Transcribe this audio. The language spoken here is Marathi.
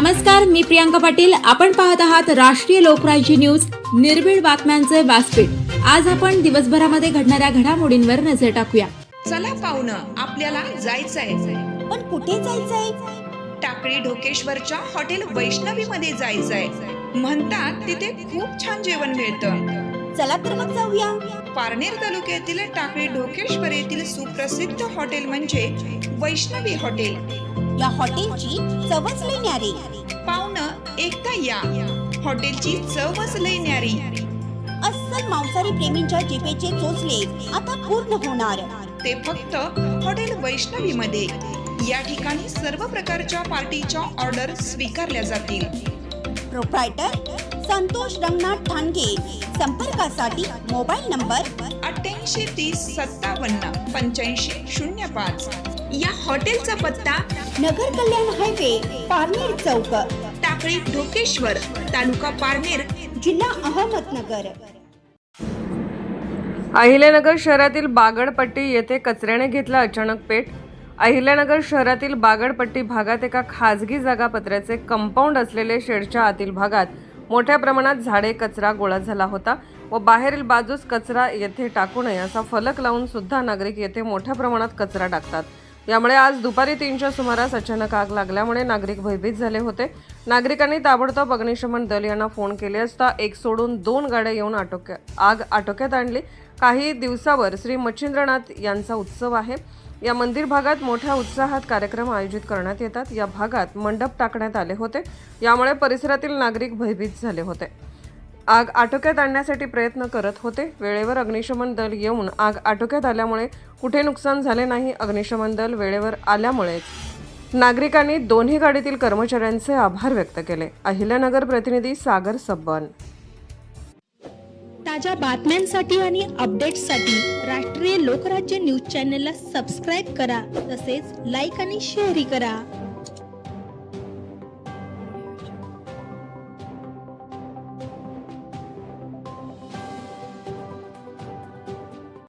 नमस्कार, मी प्रियांका पाटील. आपण पाहत आहात राष्ट्रीय लोकराज्य न्यूज, निर्भीड बातम्यांचे व्यासपीठ. आज आपण दिवसभरामध्ये घडणाऱ्या घडामोडींवर नजर टाकूया. चला पाहुणं, आपल्याला जायचंय. पण कुठे जायचंय? टाकळी ढोकेश्वरच्या हॉटेल वैष्णवी मध्ये जायचंय. म्हणतात तिथे खूप छान जेवण मिळतं. चला तर मग जाऊया. पारनेर तालुक्यातील टाकळी ढोकेश्वर येथील सुप्रसिद्ध हॉटेल म्हणजे वैष्णवी हॉटेल. या हॉटेलची चवच लई न्यारी. पाहुणं, एकदा या. हॉटेलची चवच लई न्यारी. अस्सल मांसाहारी प्रेमींच्या जिभेचे चोचले आता पूर्ण होणार. ते फक्त हॉटेल वैष्णवी मध्ये. या ठिकाणी सर्व प्रकारच्या पार्टीच्या ऑर्डर स्वीकारल्या जातील. प्रोप्रायटर संतोष रंगनाथ ठाणगे. संपर्कासाठी मोबाईल नंबर 8830578505. या हॉटेलचा पत्ता नगर कल्याण हायवे, पारनेर चौक, टाकळी ढोकेश्वर, तालुका पारनेर, जिल्हा अहमदनगर. अहिल्यानगर शहरातील बागडपट्टी येथे कचऱ्याने घेतला अचानक पेट. अहिल्यानगर शहरातील बागडपट्टी भागात एका खाजगी जागा पत्र्याचे कंपाऊंड असलेले शेडच्या आतील भागात मोठ्या प्रमाणात झाडे कचरा गोळा झाला होता व बाहेरील बाजूस कचरा येथे टाकू नये असा फलक लावून सुद्धा नागरिक येथे मोठ्या प्रमाणात कचरा टाकतात. यामुळे आज दुपारी 3च्या सुमारास अचानक आग लागल्यामुळे नागरिक भयभीत झाले होते. नागरिकांनी ताबडतोब अग्निशमन दल यांना फोन केले असता एक सोडून 2 गाड्या येऊन आग आटोक्यात आणली. काही दिवसावर श्री मच्छिंद्रनाथ यांचा उत्सव आहे. या मंदिर भागात मोठ्या उत्साहात कार्यक्रम आयोजित करण्यात येतात. या भागात मंडप टाकण्यात आले होते. यामुळे परिसरातील नागरिक भयभीत झाले होते. आग आटोक्यात आणण्यासाठी प्रयत्न करत होते. वेळेवर अग्निशमन दल येऊन आग आटोक्यात आल्यामुळे कुठे नुकसान झाले नाही. अग्निशमन दल वेळेवर आल्यामुळे नागरिकांनी दोन्ही गाडीतील कर्मचाऱ्यांचे आभार व्यक्त केले. अहिल्यानगर प्रतिनिधी सागर सब्बन. ताज्या बातम्यांसाठी आणि अपडेट्ससाठी राष्ट्रीय लोकराज्य न्यूज चॅनलला सबस्क्राईब करा. तसेच लाईक आणि शेअरही करा.